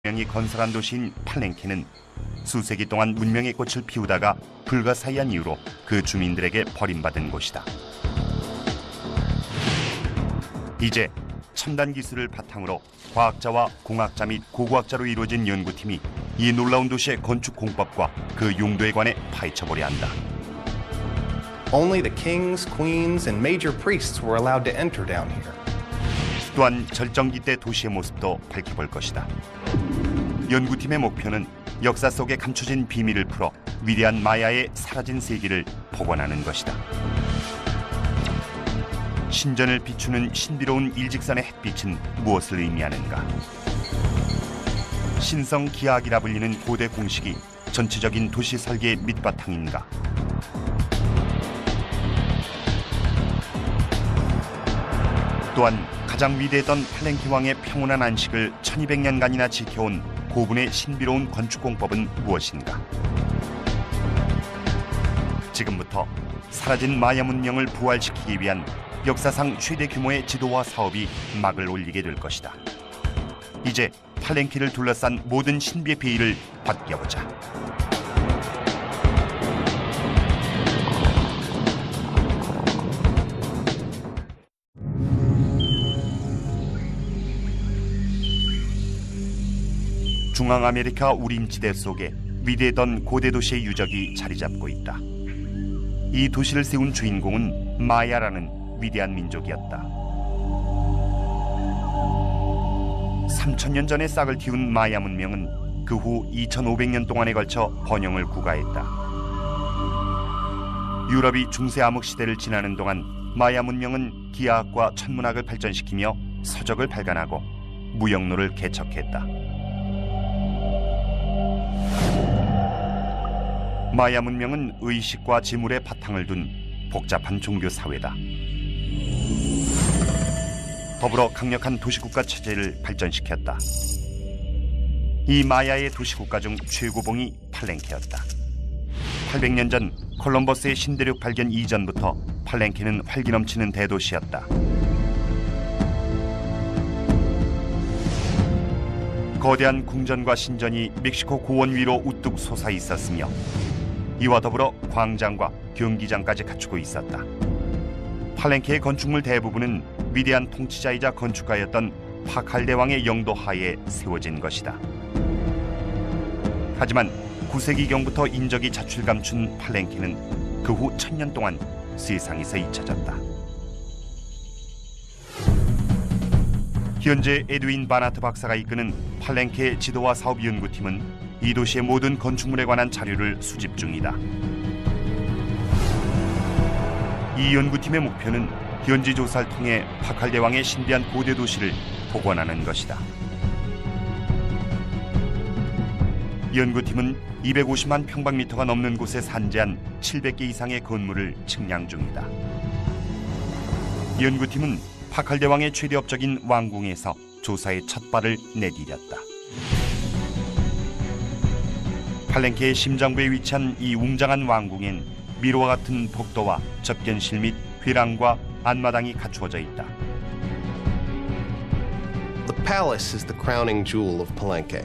문명이 건설한 도시인 팔렌케는 수세기 동안 문명의 꽃을 피우다가 불가사의한 이유로 그 주민들에게 버림받은 곳이다. 이제 첨단 기술을 바탕으로 과학자와 공학자 및 고고학자로 이루어진 연구팀이 이 놀라운 도시의 건축 공법과 그 용도에 관해 파헤쳐보려 한다. Only the kings, queens, and major priests were allowed to enter down here. 또한 절정기 때 도시의 모습도 밝혀볼 것이다. 연구팀의 목표는 역사 속에 감춰진 비밀을 풀어 위대한 마야의 사라진 세계를 복원하는 것이다. 신전을 비추는 신비로운 일직선의 햇빛은 무엇을 의미하는가? 신성 기하학이라 불리는 고대 공식이 전체적인 도시 설계의 밑바탕인가? 또한 가장 위대했던 팔렌케 왕의 평온한 안식을 1200년간이나 지켜온 고분의 신비로운 건축 공법은 무엇인가? 지금부터 사라진 마야 문명을 부활시키기 위한 역사상 최대 규모의 지도화 사업이 막을 올리게 될 것이다. 이제 팔렌케를 둘러싼 모든 신비의 비밀을 벗겨보자. 중앙아메리카 우림지대 속에 위대했던 고대 도시의 유적이 자리 잡고 있다. 이 도시를 세운 주인공은 마야라는 위대한 민족이었다. 3000년 전에 싹을 틔운 마야 문명은 그 후 2500년 동안에 걸쳐 번영을 구가했다. 유럽이 중세 암흑 시대를 지나는 동안 마야 문명은 기하학과 천문학을 발전시키며 서적을 발간하고 무역로를 개척했다. 마야 문명은 의식과 지물의 바탕을 둔 복잡한 종교 사회다. 더불어 강력한 도시국가 체제를 발전시켰다. 이 마야의 도시국가 중 최고봉이 팔렌케였다. 800년 전 콜럼버스의 신대륙 발견 이전부터 팔렌케는 활기 넘치는 대도시였다. 거대한 궁전과 신전이 멕시코 고원 위로 우뚝 솟아 있었으며 이와 더불어 광장과 경기장까지 갖추고 있었다. 팔렌케의 건축물 대부분은 위대한 통치자이자 건축가였던 파칼데 왕의 영도 하에 세워진 것이다. 하지만 9세기경부터 인적이 자취를 감춘 팔렌케는 그 후 1000년 동안 세상에서 잊혀졌다. 현재 에드윈 바나트 박사가 이끄는 팔렌케 지도화 사업 연구팀은 이 도시의 모든 건축물에 관한 자료를 수집 중이다. 이 연구팀의 목표는 현지 조사를 통해 파칼데 왕의 신비한 고대 도시를 복원하는 것이다. 연구팀은 250만 평방미터가 넘는 곳에 산재한 700개 이상의 건물을 측량 중이다. 연구팀은 파칼데 왕의 최대 업적인 왕궁에서 조사의 첫 발을 내디뎠다. 팔렌케의 심장부에 위치한 이 웅장한 왕궁엔 미로와 같은 복도와 접견실 및 회랑과 안마당이 갖추어져 있다. The palace is the crowning jewel of Palenque.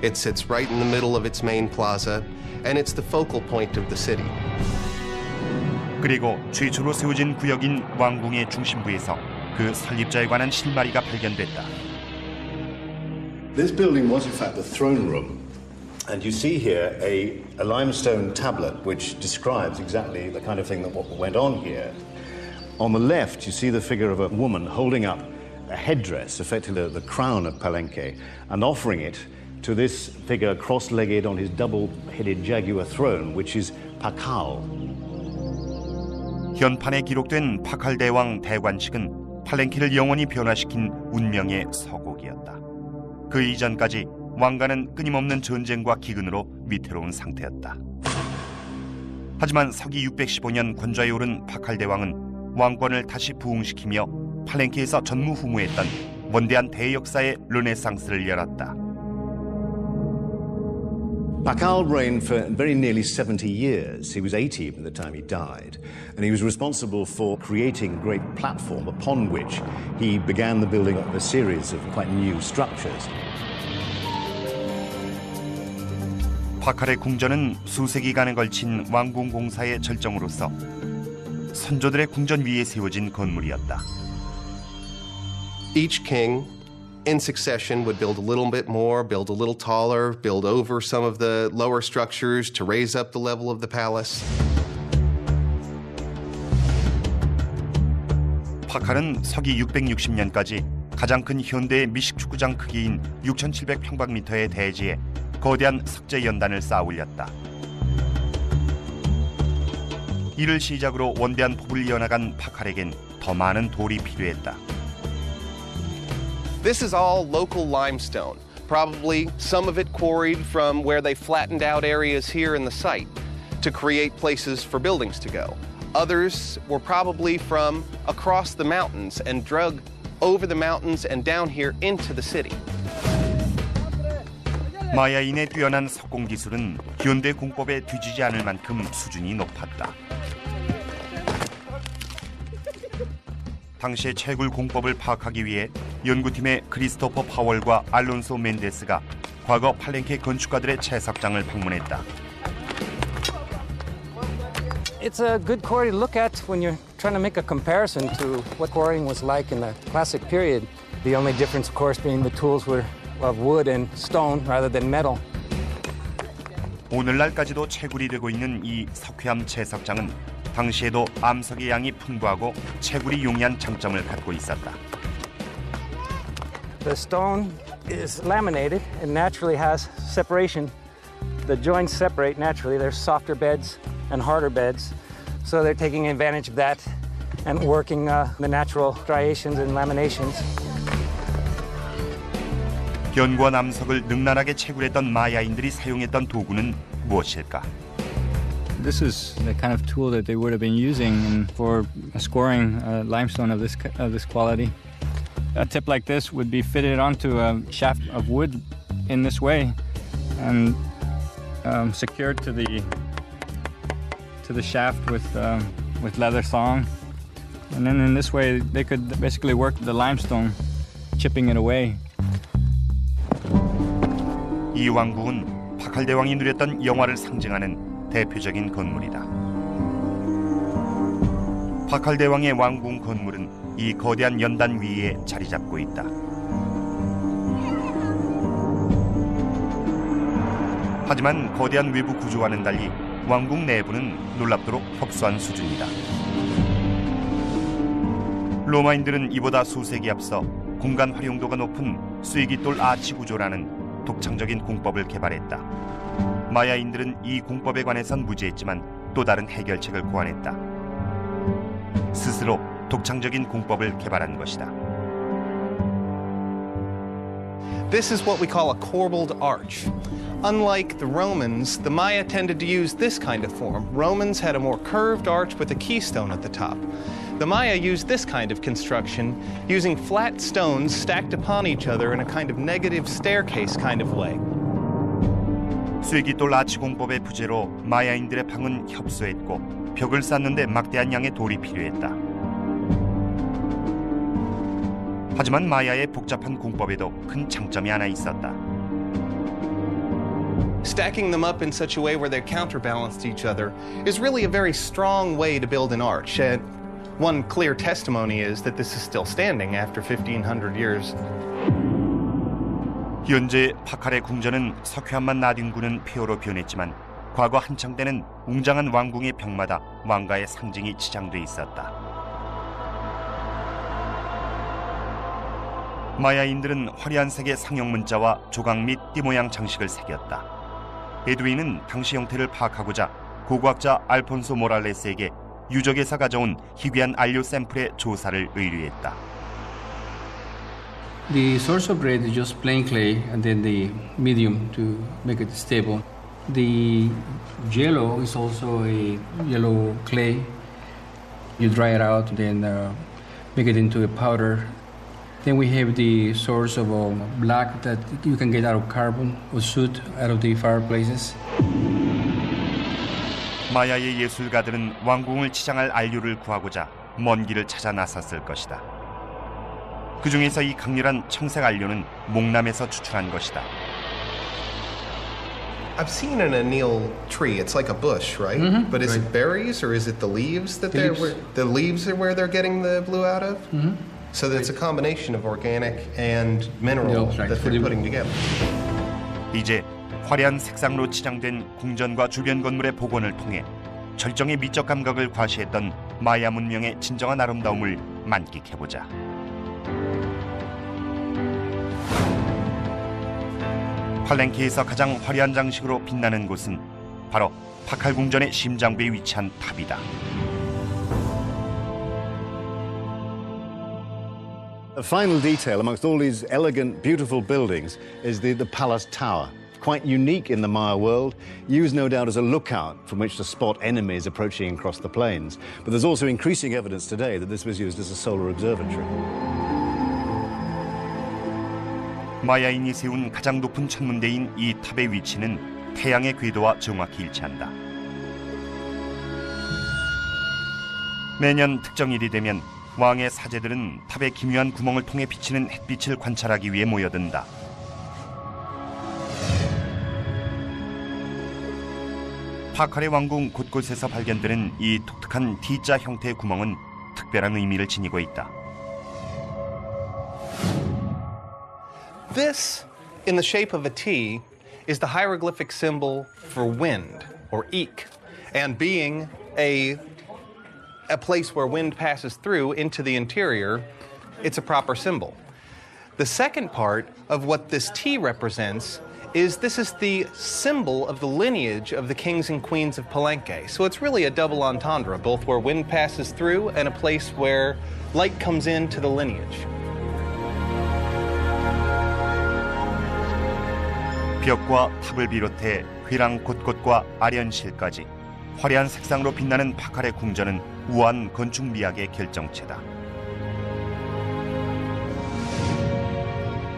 It sits right in the middle of its main plaza, and it's the focal point of the city. 그리고 최초로 세워진 구역인 왕궁의 중심부에서 그 설립자에 관한 실마리가 발견됐다. This building was in fact the throne room. And you see here a limestone tablet which describes exactly the kind of thing that went on here. On the left, you see the figure of a woman holding up a headdress, effectively the crown of Palenque, and offering it to this figure cross-legged on his double-headed jaguar throne, which is Pakal. 현판에 기록된 파칼데 왕 대관식은 팔렌케를 영원히 변화시킨 운명의 서곡이었다. 그 이전까지 왕가는 끊임없는 전쟁과 기근으로 위태로운 상태였다. 하지만 서기 615년 권좌에 오른 파칼데 왕은 왕권을 다시 부흥시키며 팔렌케에서 전무후무했던 원대한 대역사의 르네상스를 열었다. Pakal reigned for very nearly 70 years. He was 80 by the time he died, and he was responsible for creating a great platform upon which he began the building of a series of quite new structures. 파칼의 궁전은 수세기간에 걸친 왕궁 공사의 절정으로서 선조들의 궁전 위에 세워진 건물이었다. Each king in succession would build a little bit more, build a little taller, build over some of the lower structures to raise up the level of the palace. 파칼은 서기 660년까지 가장 큰 현대의 미식축구장 크기인 6,700평방미터의 대지에 거대한 석재 연단을 쌓아 올렸다. 이를 시작으로 원대한 폭을 이어나간 파칼에겐 더 많은 돌이 필요했다. This is all local limestone, probably some of it quarried from where they flattened out areas here in the site to create places for buildings to go. Others were probably from across the mountains and drug over the mountains and down here into the city. 마야인의 뛰어난 석공 기술은 현대 공법에 뒤지지 않을 만큼 수준이 높았다. 당시의 채굴 공법을 파악하기 위해 연구팀의 크리스토퍼 파월과 알론소 멘데스가 과거 팔렌케 건축가들의 채석장을 방문했다. It's a good quarry to look at when you're trying to make a comparison to what quarrying was like in the classic period. The only difference, of course, being the tools were of wood and stone rather than metal. 오늘날까지도 채굴이 되고 있는 이 석회암 채석장은 당시에도 암석의 양이 풍부하고 채굴이 용이한 장점을 갖고 있었다. The stone is laminated and naturally has separation. The joints separate naturally. There's softer beds and harder beds. So they're taking advantage of that and working the natural striations and laminations. 견고한 암석을 능란하게 채굴했던 마야인들이 사용했던 도구는 무엇일까? This is the kind of tool that they would have been using for scoring limestone of this quality. A tip like this would be fitted onto a shaft of wood in this way and secured to the shaft with leather thong. And then in this way they could basically work the limestone, chipping it away. 이 왕궁은 파칼 대왕이 누렸던 영화를 상징하는 대표적인 건물이다. 파칼 대왕의 왕궁 건물은 이 거대한 연단 위에 자리 잡고 있다. 하지만 거대한 외부 구조와는 달리 왕궁 내부는 놀랍도록 협소한 수준이다. 로마인들은 이보다 수세기 앞서 공간 활용도가 높은 쐐기돌 아치 구조라는 독창적인 공법을 개발했다. 마야인들은 이 공법에 관해선 무지했지만 또 다른 해결책을 고안했다. 스스로 독창적인 공법을 개발한 것이다. This is what we call a corbelled arch. Unlike the Romans, the Maya tended to use this kind of form. Romans had a more curved arch with a keystone at the top. The Maya used this kind of construction, using flat stones stacked upon each other in a kind of negative staircase kind of way. 쐐기돌 아치 공법의 부재로 마야인들의 방은 협소했고 벽을 쌓는데 막대한 양의 돌이 필요했다. 하지만 마야의 복잡한 공법에도 큰 장점이 하나 있었다. Stacking them up in such a way where they counterbalance each other is really a very strong way to build an arch. And one clear testimony is that this is still standing after 1,500 years. 현재 파칼의 궁전은 석회암만 나뒹구는 폐허로 변했지만 과거 한창 때는 웅장한 왕궁의 벽마다 왕가의 상징이 치장돼 있었다. 마야인들은 화려한 색의 상형 문자와 조각 및 띠 모양 장식을 새겼다. 에드윈은 당시 형태를 파악하고자 고고학자 알폰소 모랄레스에게 유적에서 가져온 희귀한 안료 샘플의 조사를 의뢰했다. The source of grade is just plain clay and then the medium to make it stable. The yellow is also a yellow clay. You dry it out, then make it into a powder. Then we have the source of black that you can get out of carbon or soot out of the fireplaces. 마야의 예술가들은 왕궁을 치장할 안료를 구하고자 먼 길을 찾아 나섰을 것이다. 그 중에서 이 강렬한 청색 안료는 목남에서 추출한 것이다. I've seen an anil tree. It's like a bush, right? But is it berries or is it the leaves that the leaves are where they're getting the blue out of? So it's a combination of organic and mineral that they're putting together. 이제 화려한 색상으로 치장된 궁전과 주변 건물의 복원을 통해 절정의 미적 감각을 과시했던 마야 문명의 진정한 아름다움을 만끽해보자. 팔랭키에서 가장 화려한 장식으로 빛나는 곳은 바로 파칼 궁전의 심장부에 위치한 탑이다. The final detail amongst all these elegant, beautiful buildings is the palace tower. Quite unique in the Maya world, used no doubt as a lookout from which to spot enemies approaching across the plains. But there's also increasing evidence today that this was used as a solar observatory. 마야인이 세운 가장 높은 천문대인 이 탑의 위치는 태양의 궤도와 정확히 일치한다. 매년 특정일이 되면 왕의 사제들은 탑의 기묘한 구멍을 통해 비치는 햇빛을 관찰하기 위해 모여든다. 파칼의 왕궁 곳곳에서 발견되는 이 독특한 T자 형태의 구멍은 특별한 의미를 지니고 있다. This, in the shape of a T, is the hieroglyphic symbol for wind, or ik, and being a place where wind passes through into the interior, it's a proper symbol. The second part of what this T represents is this is the symbol of the lineage of the kings and queens of Palenque. So it's really a double entendre, both where wind passes through and a place where light comes into the lineage. 벽과 탑을 비롯해 회랑 곳곳과 아련실까지 화려한 색상으로 빛나는 파칼의 궁전은 우아한 건축 미학의 결정체다.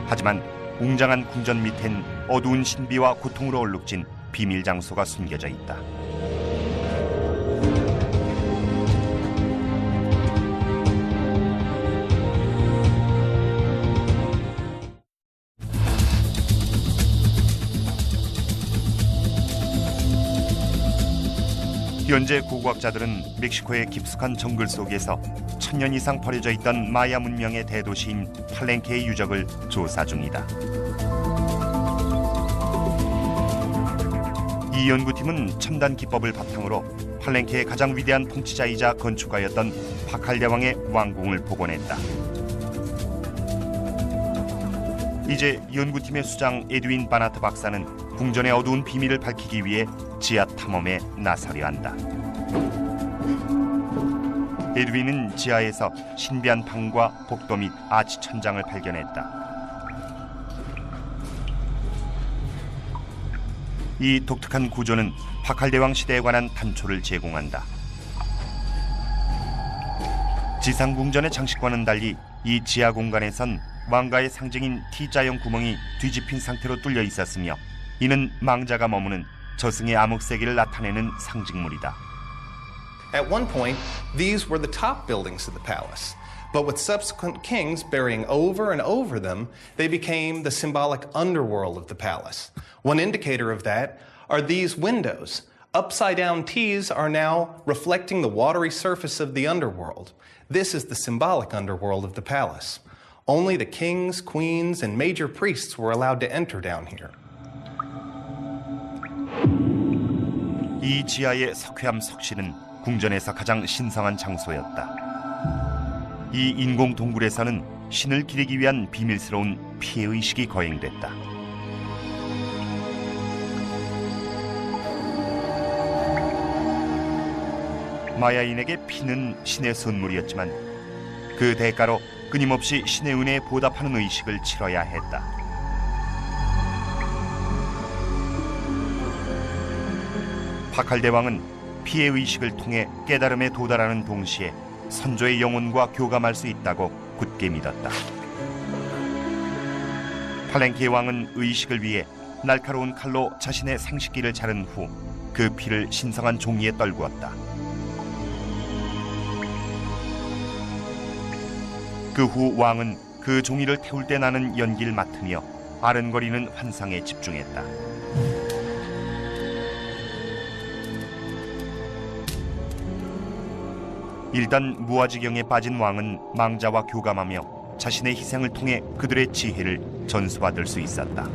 하지만 웅장한 궁전 밑엔 어두운 신비와 고통으로 얼룩진 비밀 장소가 숨겨져 있다. 현재 고고학자들은 멕시코의 깊숙한 정글 속에서 1000년 이상 버려져 있던 마야 문명의 대도시인 팔렌케의 유적을 조사 중이다. 이 연구팀은 첨단 기법을 바탕으로 팔렌케의 가장 위대한 통치자이자 건축가였던 파칼 대왕의 왕궁을 복원했다. 이제 연구팀의 수장 에드윈 바나트 박사는 궁전의 어두운 비밀을 밝히기 위해 지하 탐험에 나서려 한다. 에드윈은 지하에서 신비한 방과 복도 및 아치 천장을 발견했다. 이 독특한 구조는 파칼 대왕 시대에 관한 단초를 제공한다. 지상 궁전의 장식과는 달리 이 지하 공간에선 왕가의 상징인 T자형 구멍이 뒤집힌 상태로 뚫려 있었으며 이는 망자가 머무는 저승의 암흑 세계를 나타내는 상징물이다. At one point, these were the top buildings of the palace. But with subsequent kings burying over and over them, they became the symbolic underworld of the palace. One indicator of that are these windows. Upside-down T's are now reflecting the watery surface of the underworld. This is the symbolic underworld of the palace. Only the kings, queens, and major priests were allowed to enter down here. 이 지하의 석회암 석실은 궁전에서 가장 신성한 장소였다. 이 인공 동굴에서는 신을 기리기 위한 비밀스러운 피해의식이 거행됐다. 마야인에게 피는 신의 선물이었지만 그 대가로 끊임없이 신의 은혜에 보답하는 의식을 치러야 했다. 파칼 대왕은 피해 의식을 통해 깨달음에 도달하는 동시에 선조의 영혼과 교감할 수 있다고 굳게 믿었다. 팔렌케 왕은 의식을 위해 날카로운 칼로 자신의 생식기를 자른 후 그 피를 신성한 종이에 떨구었다. 그 후 왕은 그 종이를 태울 때 나는 연기를 맡으며 아른거리는 환상에 집중했다. 일단 무아지경에 빠진 왕은 망자와 교감하며 자신의 희생을 통해 그들의 지혜를 전수받을 수 있었다.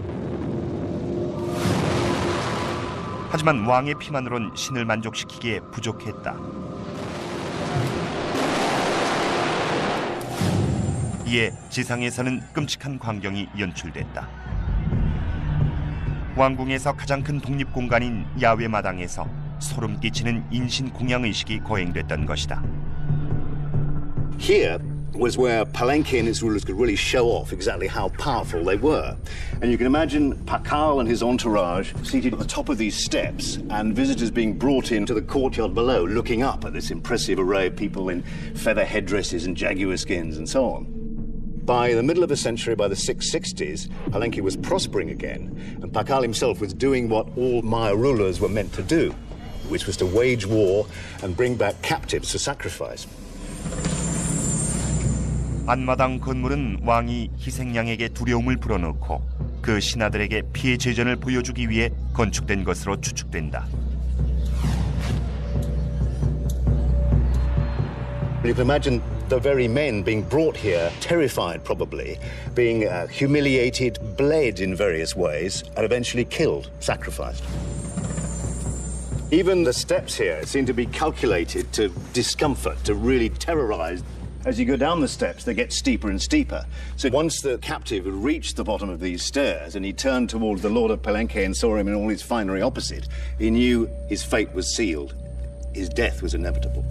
하지만 왕의 피만으론 신을 만족시키기에 부족했다. 이에 지상에서는 끔찍한 광경이 연출됐다. 왕궁에서 가장 큰 독립공간인 야외 마당에서 소름 끼치는 인신 공양의식이 거행됐던 것이다. Here was where Palenque and its rulers could really show off exactly how powerful they were. And you can imagine Pakal and his entourage seated at the top of these steps and visitors being brought into the courtyard below, looking up at this impressive array of people in feather headdresses and jaguar skins and so on. By the middle of the century, by the 660s, Palenque was prospering again, and Pakal himself was doing what all Maya rulers were meant to do, which was to wage war and bring back captives for sacrifice. 안마당 건물은 왕이 희생양에게 두려움을 불어넣고 그 신하들에게 피해 제전을 보여주기 위해 건축된 것으로 추측된다. You can imagine the very men being brought here, terrified probably, being humiliated, bled in various ways, and eventually killed, sacrificed. Even the steps here seem to be calculated to discomfort, to really terrorize. As you go down the steps, they get steeper and steeper. So once the captive had reached the bottom of these stairs and he turned towards the Lord of Palenque and saw him in all his finery opposite, he knew his fate was sealed. His death was inevitable.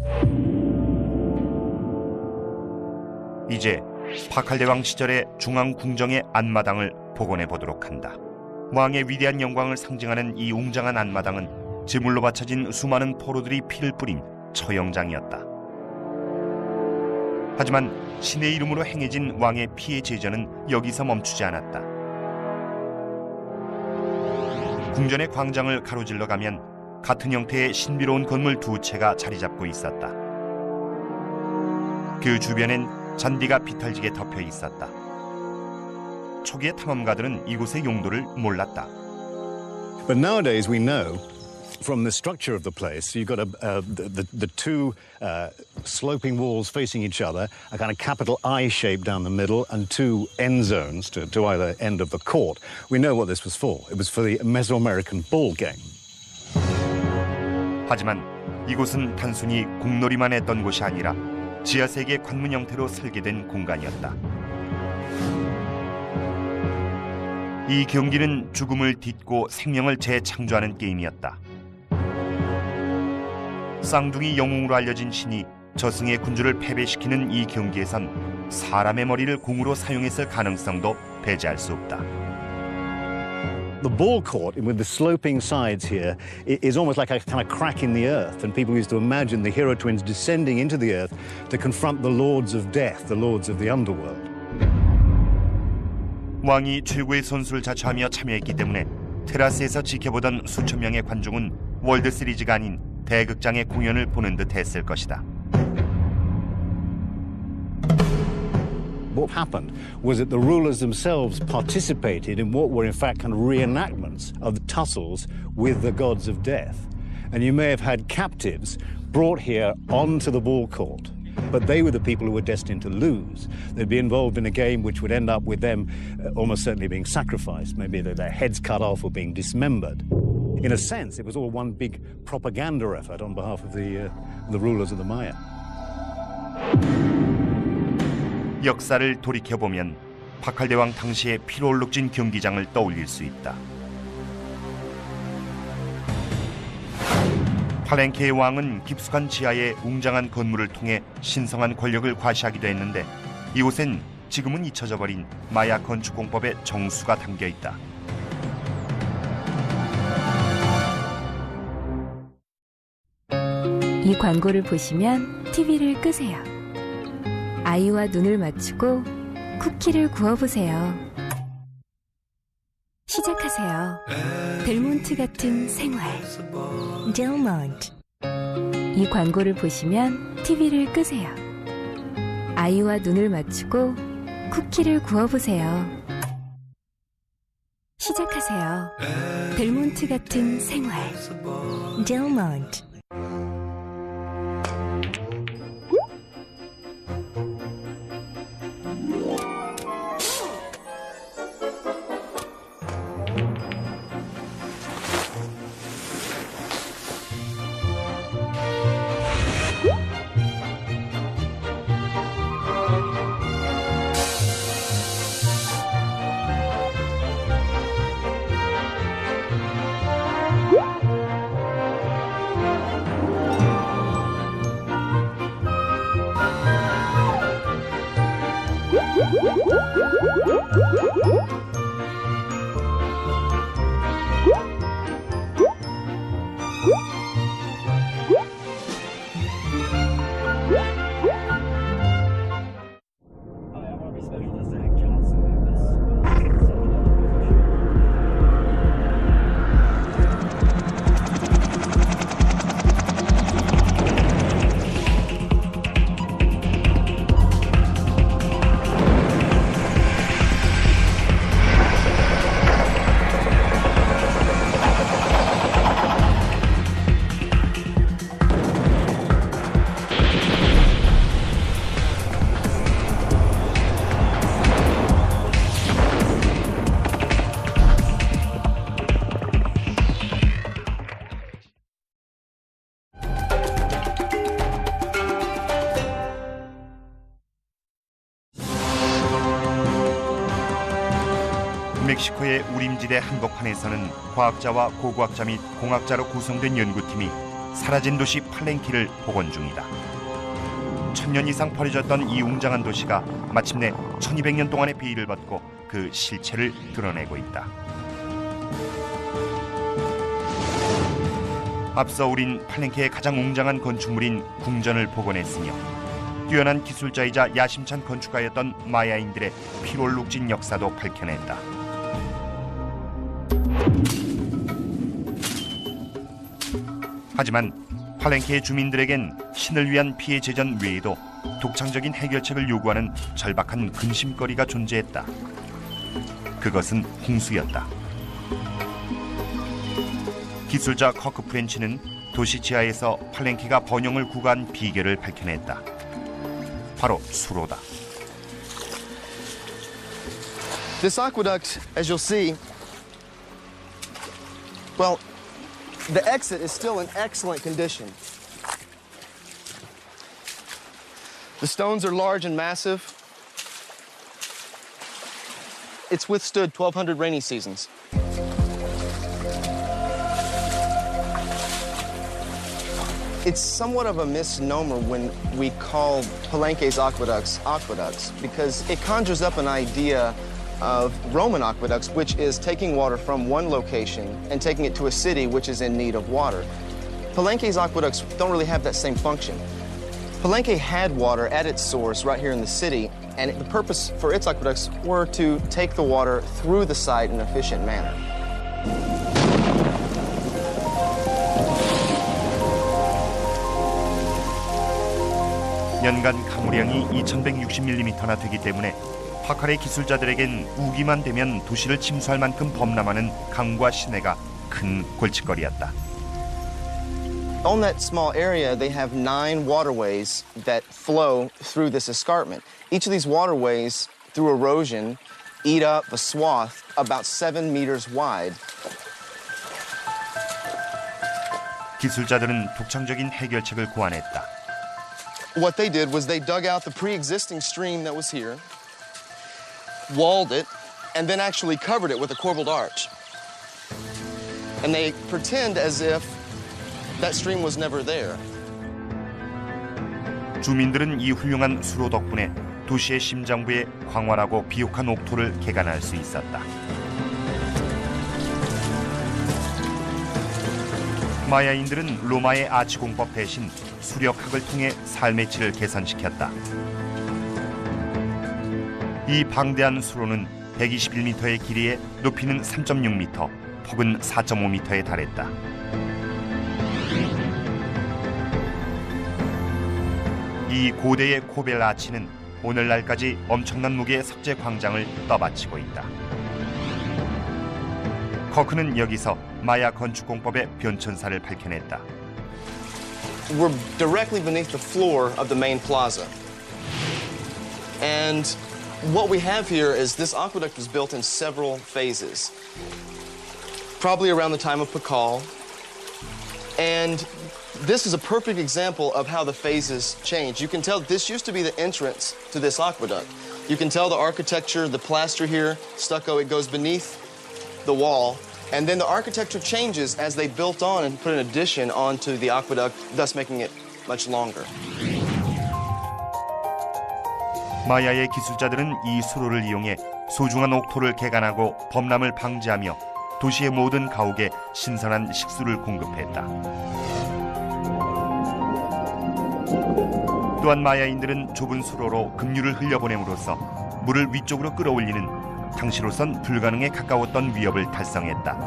이제 파칼대왕 시절의 중앙 궁정의 안마당을 복원해 보도록 한다. 왕의 위대한 영광을 상징하는 이 웅장한 안마당은 제물로 바쳐진 수많은 포로들이 피를 뿌린 처형장이었다. 하지만 신의 이름으로 행해진 왕의 피해 제전은 여기서 멈추지 않았다. 궁전의 광장을 가로질러 가면 같은 형태의 신비로운 건물 두 채가 자리 잡고 있었다. 그 주변엔 잔디가 비탈지게 덮여 있었다. 초기의 탐험가들은 이곳의 용도를 몰랐다. But nowadays we know from the structure of the place, you've got the two sloping walls facing each other, a kind of capital I shape down the middle, and two end zones to either end of the court. We know what this was for. It was for the Mesoamerican ball game. 하지만 이곳은 단순히 공놀이만 했던 곳이 아니라 지하세계 관문 형태로 설계된 공간이었다. 이 경기는 죽음을 딛고 생명을 재창조하는 게임이었다. 쌍둥이 영웅으로 알려진 신이 저승의 군주를 패배시키는 이 경기에선 사람의 머리를 공으로 사용했을 가능성도 배제할 수 없다. The ball court with the sloping sides here is almost like a kind of crack in the earth, and people used to imagine the hero twins descending into the earth to confront the lords of death, the lords of the underworld. 왕이 최고의 선수를 자처하며 참여했기 때문에 테라스에서 지켜보던 수천 명의 관중은 월드 시리즈가 아닌 대극장의 공연을 보는 듯 했을 것이다. What happened was that the rulers themselves participated in what were in fact kind of reenactments of the tussles with the gods of death. And you may have had captives brought here onto the ball court, but they were the people who were destined to lose. They'd be involved in a game which would end up with them almost certainly being sacrificed, maybe their heads cut off or being dismembered. In a sense, it was all one big propaganda effort on behalf of the rulers of the Maya. 역사를 돌이켜보면 파칼대왕 당시의 피로 얼룩진 경기장을 떠올릴 수 있다. 팔렌케의 왕은 깊숙한 지하의 웅장한 건물을 통해 신성한 권력을 과시하기도 했는데 이곳엔 지금은 잊혀져 버린 마야 건축 공법의 정수가 담겨 있다. 이 광고를 보시면 TV를 끄세요. 아이와 눈을 맞추고 쿠키를 구워보세요. 시작하세요. 델몬트 같은 생활. 델몬트. 이 광고를 보시면 TV를 끄세요. 아이와 눈을 맞추고 쿠키를 구워보세요. 시작하세요. 델몬트 같은 생활. 델몬트. 멕시코의 우림지대 한복판에서는 과학자와 고고학자 및 공학자로 구성된 연구팀이 사라진 도시 팔렌키를 복원 중이다. 1000년 이상 버려졌던 이 웅장한 도시가 마침내 1200년 동안의 비위를 벗고 그 실체를 드러내고 있다. 앞서 우린 팔렌키의 가장 웅장한 건축물인 궁전을 복원했으며 뛰어난 기술자이자 야심찬 건축가였던 마야인들의 피롤룩진 역사도 밝혀냈다. 하지만 팔렌키의 주민들에겐 신을 위한 피해 제전 외에도 독창적인 해결책을 요구하는 절박한 근심거리가 존재했다. 그것은 홍수였다. 기술자 커크 프렌치는 도시 지하에서 팔렌키가 번영을 구가한 비결을 밝혀냈다. 바로 수로다. This aqueduct, as you'll see, well, the exit is still in excellent condition. The stones are large and massive. It's withstood 1,200 rainy seasons. It's somewhat of a misnomer when we call Palenque's aqueducts because it conjures up an idea of Roman aqueducts, which is taking water from one location and taking it to a city which is in need of water. Palenque's aqueducts don't really have that same function. Palenque had water at its source right here in the city, and the purpose for its aqueducts were to take the water through the site in an efficient manner. 연간 가물량이 2160mm나 되기 때문에 파칼의 기술자들에겐 우기만 되면 도시를 침수할 만큼 범람하는 강과 시내가 큰 골칫거리였다. On that small area, they have 9 waterways that flow through this escarpment. Each of these waterways, through erosion, eat up a swath about 7 meters wide. 기술자들은 독창적인 해결책을 고안했다. What they did was they dug out the pre-existing stream that was here, walled it, and then actually covered it with a corbelled arch. And they pretend as if that stream was never there. 주민들은 이 훌륭한 수로 덕분에 도시의 심장부에 광활하고 비옥한 옥토를 개간할 수 있었다. 마야인들은 로마의 아치 공법 대신 수력학을 통해 삶의 질을 개선시켰다. 이 방대한 수로는 121m의 길이에 높이는 3.6m, 폭은 4.5m에 달했다. 이 고대의 코벨 아치는 오늘날까지 엄청난 무게의 석재 광장을 떠받치고 있다. 커크는 여기서 마야 건축 공법의 변천사를 밝혀냈다. We're directly beneath the floor of the main plaza. And what we have here is this aqueduct was built in several phases, probably around the time of Pakal. And this is a perfect example of how the phases change. You can tell this used to be the entrance to this aqueduct. You can tell the architecture, the plaster here, stucco, it goes beneath the wall. And then the architecture changes as they built on and put an addition onto the aqueduct, thus making it much longer. 마야의 기술자들은 이 수로를 이용해 소중한 옥토를 개간하고 범람을 방지하며 도시의 모든 가옥에 신선한 식수를 공급했다. 또한 마야인들은 좁은 수로로 급류를 흘려보냄으로써 물을 위쪽으로 끌어올리는 당시로선 불가능에 가까웠던 위협을 달성했다.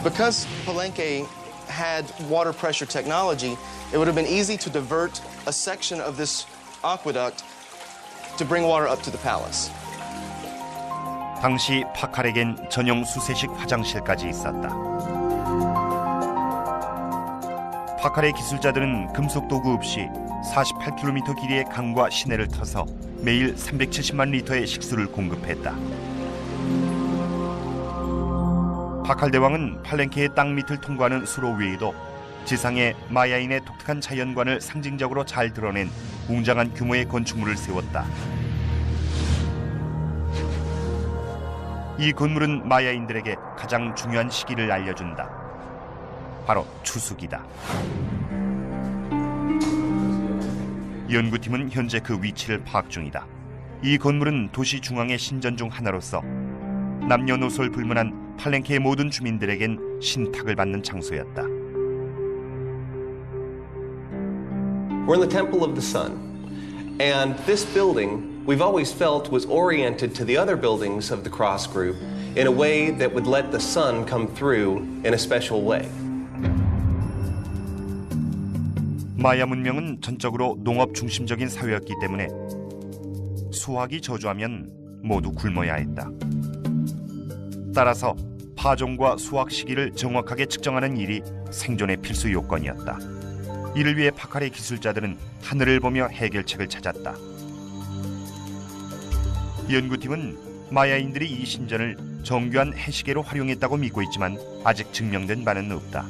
Because Palenque had water pressure technology, it would have been easy to divert a section of this aqueduct to bring water up to the palace. 당시 파칼에겐 전용 수세식 화장실까지 있었다. 파칼의 기술자들은 금속 도구 없이 48km 길이의 강과 시내를 터서 매일 370만 리터의 식수를 공급했다. 파칼 대왕은 팔렌케의 땅 밑을 통과하는 수로 외에도 지상에 마야인의 독특한 자연관을 상징적으로 잘 드러낸 웅장한 규모의 건축물을 세웠다. 이 건물은 마야인들에게 가장 중요한 시기를 알려준다. 바로 추수기다. 연구팀은 현재 그 위치를 파악 중이다. 이 건물은 도시 중앙의 신전 중 하나로서 남녀노소를 불문한 팔렌케의 모든 주민들에겐 신탁을 받는 장소였다. We're in the Temple of the Sun, and this building we've always felt was oriented to the other buildings of the Cross Group in a way that would let the sun come through in a special way. 마야 문명은 전적으로 농업 중심적인 사회였기 때문에 수확이 저조하면 모두 굶어야 했다. 따라서 파종과 수확 시기를 정확하게 측정하는 일이 생존의 필수 요건이었다. 이를 위해 파칼의 기술자들은 하늘을 보며 해결책을 찾았다. 연구팀은 마야인들이 이 신전을 정교한 해시계로 활용했다고 믿고 있지만 아직 증명된 바는 없다.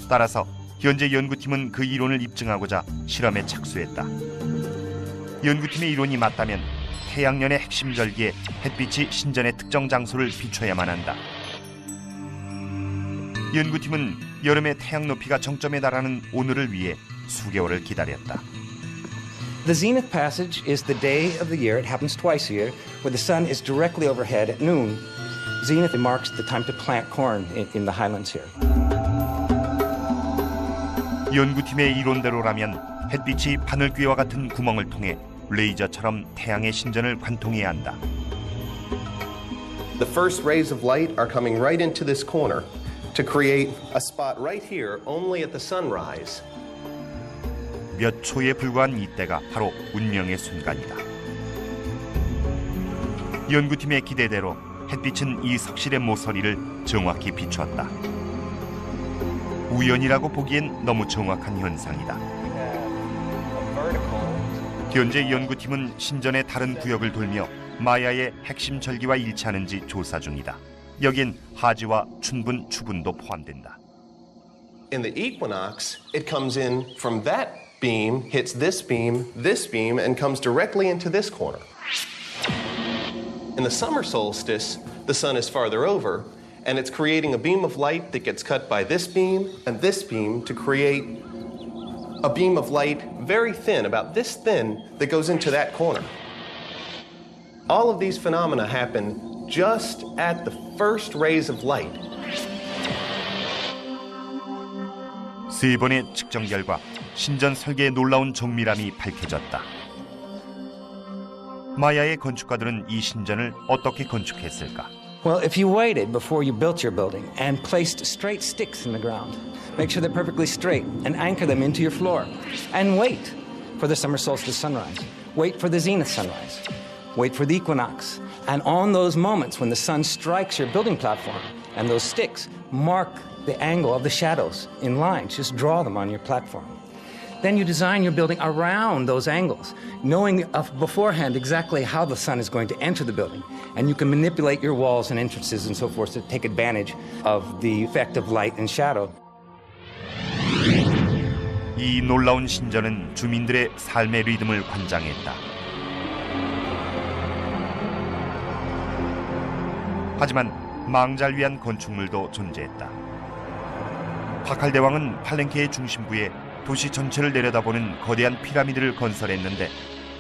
따라서 현재 연구팀은 그 이론을 입증하고자 실험에 착수했다. 연구팀의 이론이 맞다면 태양년의 핵심 절기에 햇빛이 신전의 특정 장소를 비춰야만 한다. 연구팀은 여름에 태양 높이가 정점에 달하는 오늘을 위해 수개월을 기다렸다. The zenith passage is the day of the year. It happens twice a year, where the sun is directly overhead at noon. Zenith marks the time to plant corn in the highlands here. 연구팀의 이론대로라면 햇빛이 바늘귀와 같은 구멍을 통해 레이저처럼 태양의 신전을 관통해야 한다. The first rays of light are coming right into this corner to create a spot right here only at the sunrise. 몇 초에 불과한 이때가 바로 운명의 순간이다. 연구팀의 기대대로 햇빛은 이 석실의 모서리를 정확히 비추었다. 우연이라고 보기엔 너무 정확한 현상이다. 현재 연구팀은 신전의 다른 구역을 돌며 마야의 핵심 절기와 일치하는지 조사 중이다. 여긴 하지와 춘분, 추분도 포함된다. In the equinox, it comes in from that beam, hits this beam, and comes directly into this corner. In the summer solstice, the sun is farther over, and it's creating a beam of light that gets cut by this beam and this beam to create a beam of light very thin, about this thin, that goes into that corner. All of these phenomena happen just at the first rays of light. 세 번의 측정 결과 신전 설계의 놀라운 정밀함이 밝혀졌다. 마야의 건축가들은 이 신전을 어떻게 건축했을까? Well, if you waited before you built your building and placed straight sticks in the ground, make sure they're perfectly straight and anchor them into your floor, and wait for the summer solstice sunrise, wait for the zenith sunrise, wait for the equinox, and on those moments when the sun strikes your building platform and those sticks mark the angle of the shadows in lines, just draw them on your platform. Then you design your building around those angles, knowing beforehand exactly how the sun is going to enter the building. And you can manipulate your walls and entrances and so forth to take advantage of the effect of light and shadow. 이 놀라운 신전은 주민들의 삶의 리듬을 관장했다. 하지만 망자를 위한 건축물도 존재했다. 파칼 대왕은 팔렌케의 중심부에 도시 전체를 내려다보는 거대한 피라미드를 건설했는데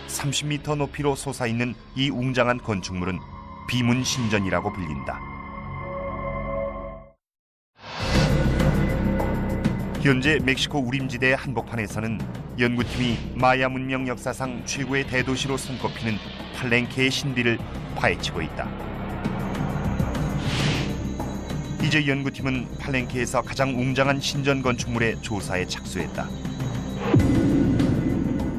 30m 높이로 솟아있는 이 웅장한 건축물은 비문 신전이라고 불린다. 현재 멕시코 우림지대의 한복판에서는 연구팀이 마야 문명 역사상 최고의 대도시로 손꼽히는 팔렌케의 신비를 파헤치고 있다. 이제 연구팀은 팔렌케에서 가장 웅장한 신전 건축물의 조사에 착수했다.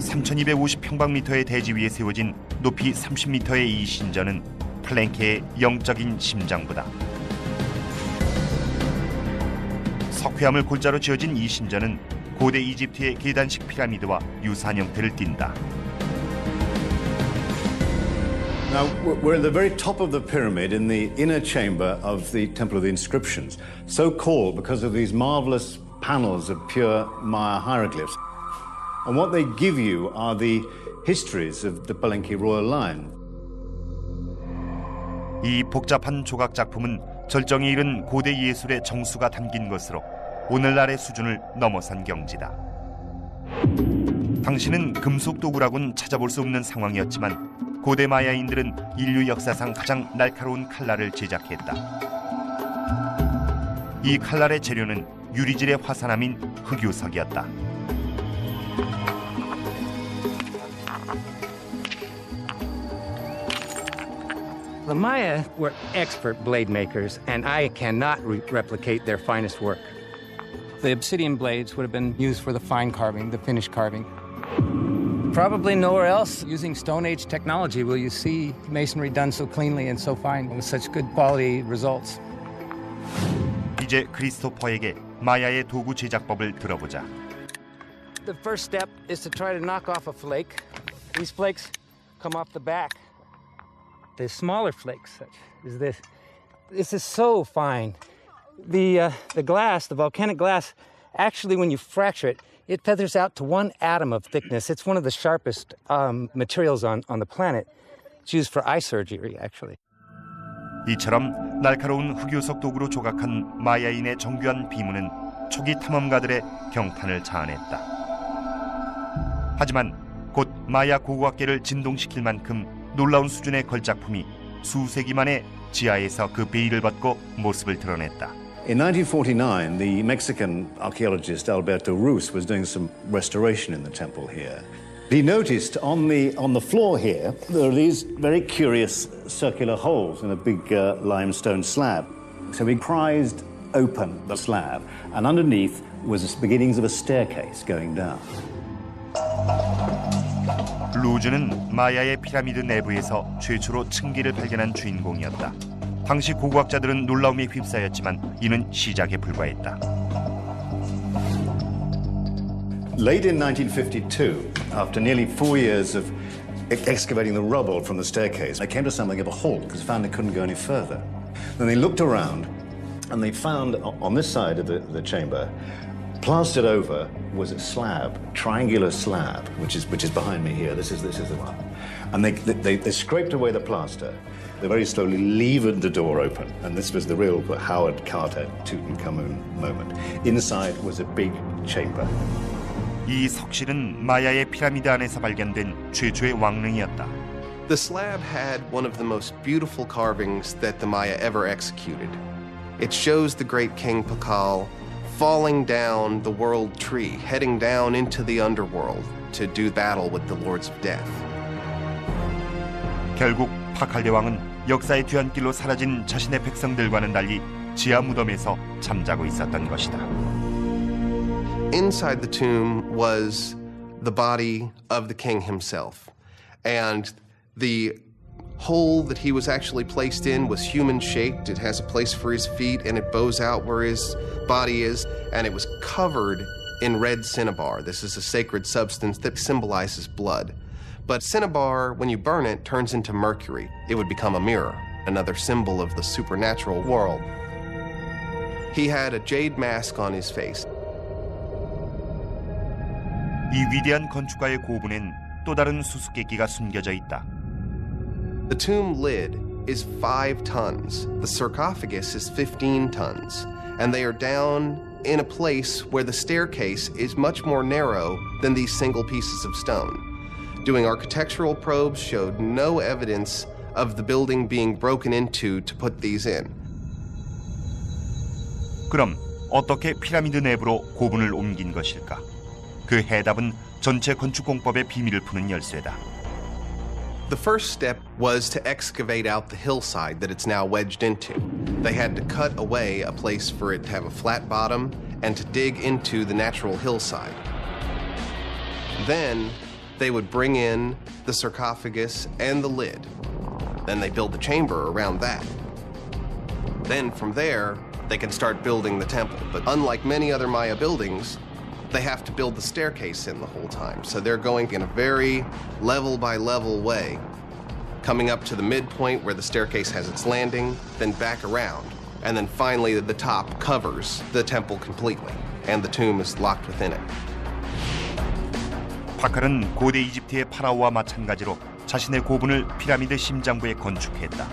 3,250평방미터의 대지 위에 세워진 높이 30m의 이 신전은 팔렌케의 영적인 심장부다. 석회암을 골자로 지어진 이 신전은 고대 이집트의 계단식 피라미드와 유사한 형태를 띈다. Now, we're at the very top of the pyramid in the inner chamber of the Temple of the Inscriptions, so called because of these marvelous panels of pure Maya hieroglyphs. And what they give you are the histories of the Palenque royal line. 이 복잡한 조각 작품은 절정에 이른 고대 예술의 정수가 담긴 것으로 오늘날의 수준을 넘어선 경지다. 당시는 금속 도구라고는 찾아볼 수 없는 상황이었지만 고대 마야인들은 인류 역사상 가장 날카로운 칼날을 제작했다. 이 칼날의 재료는 유리질의 화산암인 흑유석이었다. The Maya were expert blade makers, and I cannot replicate their finest work. The obsidian blades would have been used for the fine carving, the finished carving. Probably nowhere else using Stone Age technology will you see masonry done so cleanly and so fine with such good quality results. 이제 크리스토퍼에게 마야의 도구 제작법을 들어보자. The first step is to try to knock off a flake. These flakes come off the back. The smaller flakes, such as this. This is so fine. The glass, the volcanic glass, actually when you fracture it, it feathers out to 1 atom of thickness. It's one of the sharpest materials on the planet. It's used for eye surgery, actually. 이처럼 날카로운 흑요석 도구로 조각한 마야인의 정교한 비무는 초기 탐험가들의 경탄을 자아냈다. 하지만 곧 마야 고고학계를 진동시킬 만큼 놀라운 수준의 걸작품이 수세기 만에 지하에서 그 베일을 벗고 모습을 드러냈다. In 1949, the Mexican archaeologist Alberto Ruz was doing some restoration in the temple here. He noticed on the floor here there are these very curious circular holes in a big limestone slab. So he prized open the slab, and underneath was the beginnings of a staircase going down. 루즈는 마야의 피라미드 내부에서 최초로 층기를 발견한 주인공이었다. 당시 고고학자들은 놀라움에 휩싸였지만 이는 시작에 불과했다. Late in 1952, after nearly 4 years of excavating the rubble from the staircase, they came to something of a halt because they found they couldn't go any further. Then they looked around and they found on this side of the chamber, plastered over was a slab, triangular slab, which is behind me here. This is the one. And they scraped away the plaster. They very slowly levered the door open, and this was the real Howard Carter Tutankhamun moment. Inside was a big chamber. 이 석실은 마야의 피라미드 안에서 발견된 최초의 왕릉이었다. The slab had one of the most beautiful carvings that the Maya ever executed. It shows the great King Pakal falling down the world tree, heading down into the underworld to do battle with the Lords of Death. 결국 파칼 대왕은 역사의 뒤안길로 사라진 자신의 백성들과는 달리 지하 무덤에서 잠자고 있었던 것이다. Inside the tomb was the body of the king himself, and the hole that he was actually placed in was human-shaped. It has a place for his feet, and it bows out where his body is, and it was covered in red cinnabar. This is a sacred substance that symbolizes blood. But cinnabar, when you burn it, turns into mercury. It would become a mirror, another symbol of the supernatural world. He had a jade mask on his face. 이 위대한 건축가의 고분엔 또 다른 수수께끼가 숨겨져 있다. The tomb lid is 5 tons. The sarcophagus is 15 tons. And they are down in a place where the staircase is much more narrow than these single pieces of stone. Doing architectural probes showed no evidence of the building being broken into to put these in. 그럼 어떻게 피라미드 내부로 고분을 옮긴 것일까? 그 해답은 전체 건축공법의 비밀을 푸는 열쇠다. The first step was to excavate out the hillside that it's now wedged into. They had to cut away a place for it to have a flat bottom and to dig into the natural hillside. Then they would bring in the sarcophagus and the lid. Then they build the chamber around that. Then from there, they can start building the temple. But unlike many other Maya buildings, they have to build the staircase in the whole time. So they're going in a very level by level way, coming up to the midpoint where the staircase has its landing, then back around. And then finally the top covers the temple completely, and the tomb is locked within it. 파칼은 고대 이집트의 파라오와 마찬가지로 자신의 고분을 피라미드 심장부에 건축했다.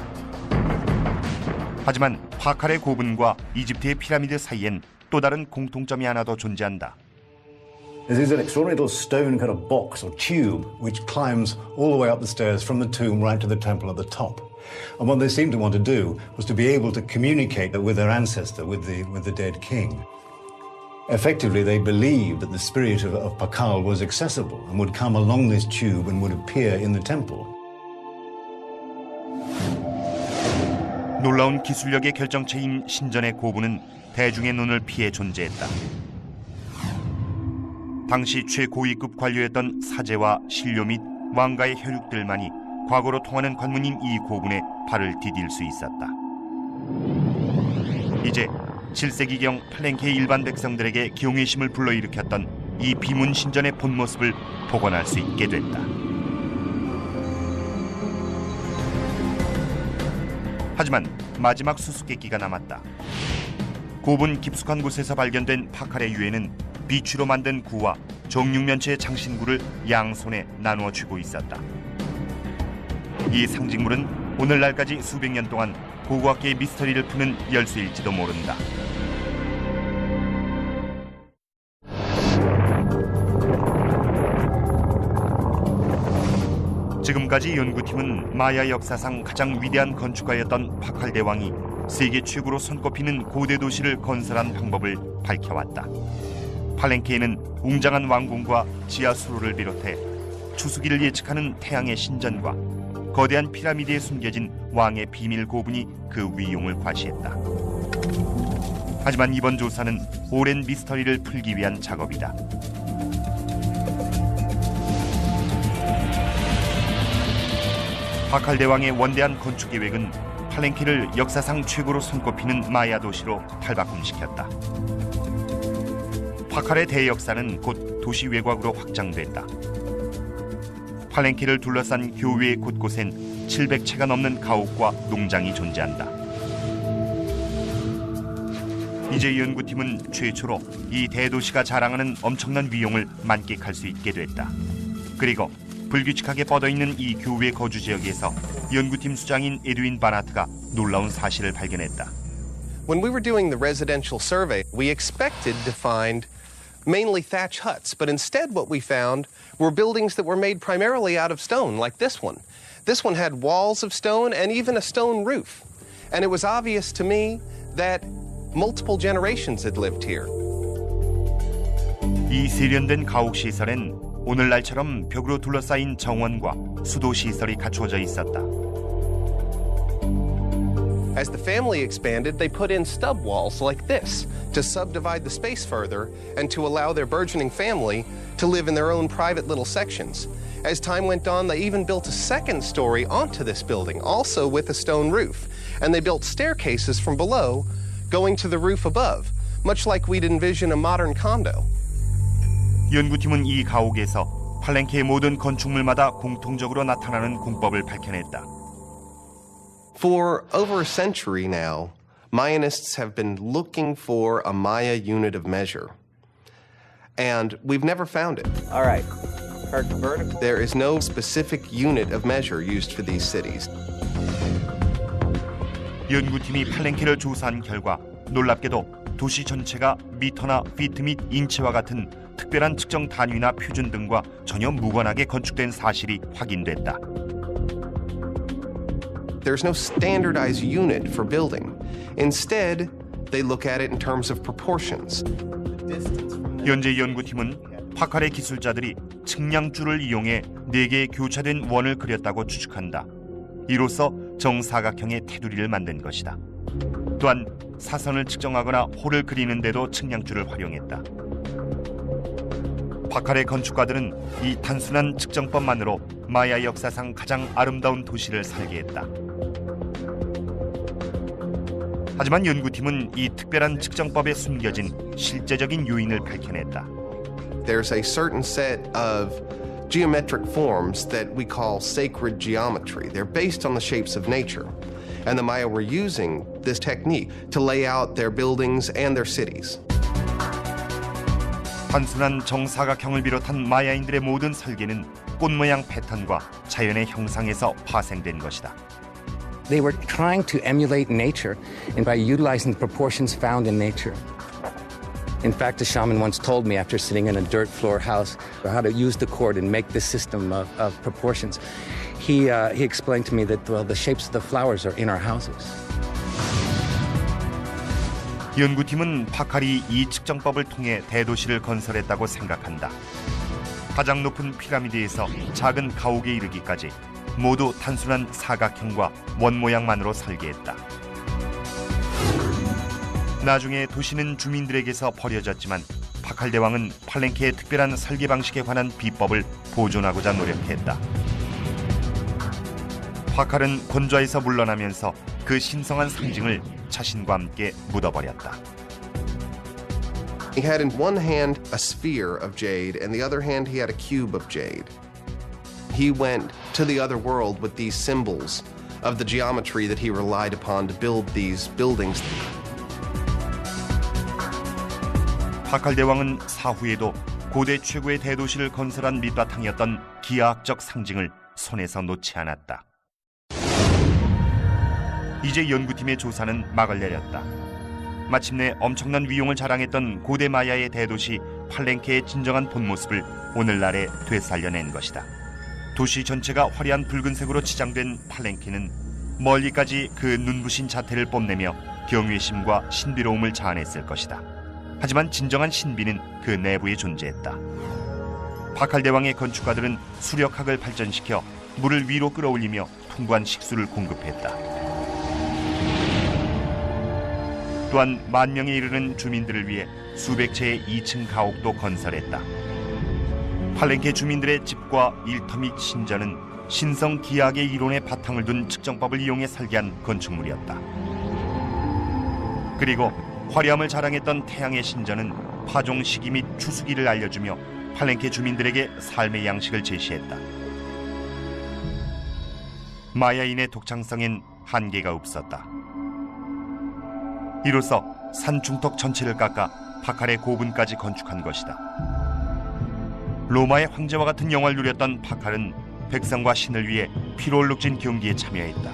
하지만 파칼의 고분과 이집트의 피라미드 사이엔 또 다른 공통점이 하나 더 존재한다. This is an extraordinary little stone kind of box or tube which climbs all the way up the stairs from the tomb right to the temple at the top. And what they seemed to want to do was to be able to communicate with their ancestor, with the dead king. Effectively, they believed that the spirit of Pakal was accessible and would come along this tube and would appear in the temple. 놀라운 기술력의 결정체인 신전의 고분은 대중의 눈을 피해 존재했다. 당시 최고위급 관료였던 사제와 신료 및 왕가의 혈육들만이 과거로 통하는 관문인 이 고분에 발을 디딜 수 있었다. 이제 7세기경 팔랭케의 일반 백성들에게 경외심을 불러일으켰던 이 비문 신전의 본 모습을 복원할 수 있게 됐다. 하지만 마지막 수수께끼가 남았다. 고분 깊숙한 곳에서 발견된 파칼의 유해는 비추로 만든 구와 정육면체의 장신구를 양손에 나누어 쥐고 있었다. 이 상징물은 오늘날까지 수백 년 동안 고고학계의 미스터리를 푸는 열쇠일지도 모른다. 지금까지 연구팀은 마야 역사상 가장 위대한 건축가였던 파칼 대왕이 세계 최고로 손꼽히는 고대 도시를 건설한 방법을 밝혀왔다. 팔랭케에는 웅장한 왕궁과 지하 수로를 비롯해 추수기를 예측하는 태양의 신전과 거대한 피라미드에 숨겨진 왕의 비밀 고분이 그 위용을 과시했다. 하지만 이번 조사는 오랜 미스터리를 풀기 위한 작업이다. 파칼 대왕의 원대한 건축 계획은 팔랭케를 역사상 최고로 손꼽히는 마야 도시로 탈바꿈시켰다. 파칼의 대역사는 곧 도시 외곽으로 확장됐다. 팔랭케를 둘러싼 교외 곳곳엔 700채가 넘는 가옥과 농장이 존재한다. 이제 연구팀은 최초로 이 대도시가 자랑하는 엄청난 위용을 만끽할 수 있게 됐다. 그리고 불규칙하게 뻗어있는 이 교외 거주 지역에서 연구팀 수장인 에드윈 바나트가 놀라운 사실을 발견했다. When we were doing the residential survey, we expected to find mainly thatch huts, but instead what we found were buildings that were made primarily out of stone, like this one. This one had walls of stone and even a stone roof. And it was obvious to me that multiple generations had lived here. 이 세련된 가옥 시설엔 오늘날처럼 벽으로 둘러싸인 정원과 수도 시설이 갖추어져 있었다. As the family expanded, they put in stub walls like this to subdivide the space further and to allow their burgeoning family to live in their own private little sections. As time went on, they even built a second story onto this building, also with a stone roof. And they built staircases from below, going to the roof above, much like we'd envision a modern condo. 연구팀은 이 가옥에서 팔랭케의 모든 건축물마다 공통적으로 나타나는 공법을 밝혀냈다. For over a century now, Mayanists have been looking for a Maya unit of measure. And we've never found it. All right. Vertical. There is no specific unit of measure used for these cities. 연구팀이 팔랭케를 조사한 결과 놀랍게도 도시 전체가 미터나 피트 및 인치와 같은 특별한 측정 단위나 표준 등과 전혀 무관하게 건축된 사실이 확인됐다. There's no standardized unit for building. Instead, they look at it in terms of proportions. 현재 연구팀은 파칼의 기술자들이 측량줄을 이용해 4개의 교차된 원을 그렸다고 추측한다. 이로써 정사각형의 테두리를 만든 것이다. 또한 사선을 측정하거나 홀을 그리는 데도 측량줄을 활용했다. 파칼의 건축가들은 이 단순한 측정법만으로 마야 역사상 가장 아름다운 도시를 설계했다. 하지만 연구팀은 이 특별한 측정법에 숨겨진 실제적인 요인을 밝혀냈다. There's a certain set of geometric forms that we call sacred geometry. They're based on the shapes of nature. And the Maya were using this technique to lay out their buildings and their cities. 단순한 정사각형을 비롯한 마야인들의 모든 설계는 꽃 모양 패턴과 자연의 형상에서 파생된 것이다. They were trying to emulate nature and by utilizing the proportions found in nature. In fact, a shaman once told me after sitting in a dirt floor house how to use the cord and make this system of proportions. He explained to me that, well, the shapes of the flowers are in our houses. 연구팀은 파칼이 이 측정법을 통해 대도시를 건설했다고 생각한다. 가장 높은 피라미드에서 작은 가옥에 이르기까지 모두 단순한 사각형과 원 모양만으로 설계했다. 나중에 도시는 주민들에게서 버려졌지만 파칼 대왕은 팔렌케의 특별한 설계 방식에 관한 비법을 보존하고자 노력했다. 파칼은 권좌에서 물러나면서 그 신성한 상징을 자신과 함께 묻어버렸다. He had in one hand a sphere of jade, and the other hand he had a cube of jade. He went to the other world with these symbols of the geometry that he relied upon to build these buildings. 파칼 대왕은 사후에도 고대 최고의 대도시를 건설한 밑바탕이었던 기하학적 상징을 손에서 놓지 않았다. 이제 연구팀의 조사는 막을 내렸다. 마침내 엄청난 위용을 자랑했던 고대 마야의 대도시 팔렌케의 진정한 본모습을 오늘날에 되살려낸 것이다. 도시 전체가 화려한 붉은색으로 치장된 팔렌케는 멀리까지 그 눈부신 자태를 뽐내며 경외심과 신비로움을 자아냈을 것이다. 하지만 진정한 신비는 그 내부에 존재했다. 파칼 대왕의 건축가들은 수력학을 발전시켜 물을 위로 끌어올리며 풍부한 식수를 공급했다. 또한 10,000명에 이르는 주민들을 위해 수백 채의 2층 가옥도 건설했다. 팔렌케 주민들의 집과 일터 및 신전은 신성 기하학의 이론에 바탕을 둔 측정법을 이용해 설계한 건축물이었다. 그리고 화려함을 자랑했던 태양의 신전은 파종 시기 및 추수기를 알려주며 팔렌케 주민들에게 삶의 양식을 제시했다. 마야인의 독창성엔 한계가 없었다. 이로써 산 중턱 전체를 깎아 파칼의 고분까지 건축한 것이다. 로마의 황제와 같은 영화를 누렸던 파칼은 백성과 신을 위해 피로 얼룩진 경기에 참여했다.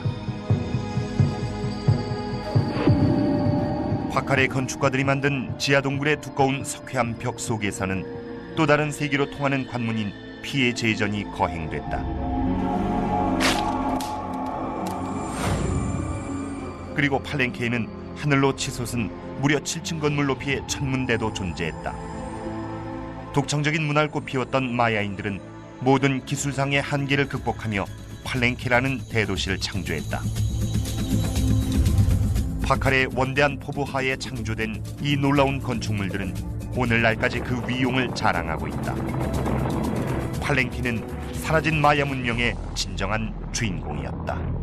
파칼의 건축가들이 만든 지하 동굴의 두꺼운 석회암 벽 속에서는 또 다른 세계로 통하는 관문인 피의 제전이 거행됐다. 그리고 팔렌케에는 하늘로 치솟은 무려 7층 건물 높이의 천문대도 존재했다. 독창적인 문화를 꽃피웠던 마야인들은 모든 기술상의 한계를 극복하며 팔렌케라는 대도시를 창조했다. 파칼의 원대한 포부 하에 창조된 이 놀라운 건축물들은 오늘날까지 그 위용을 자랑하고 있다. 팔렌케는 사라진 마야 문명의 진정한 주인공이었다.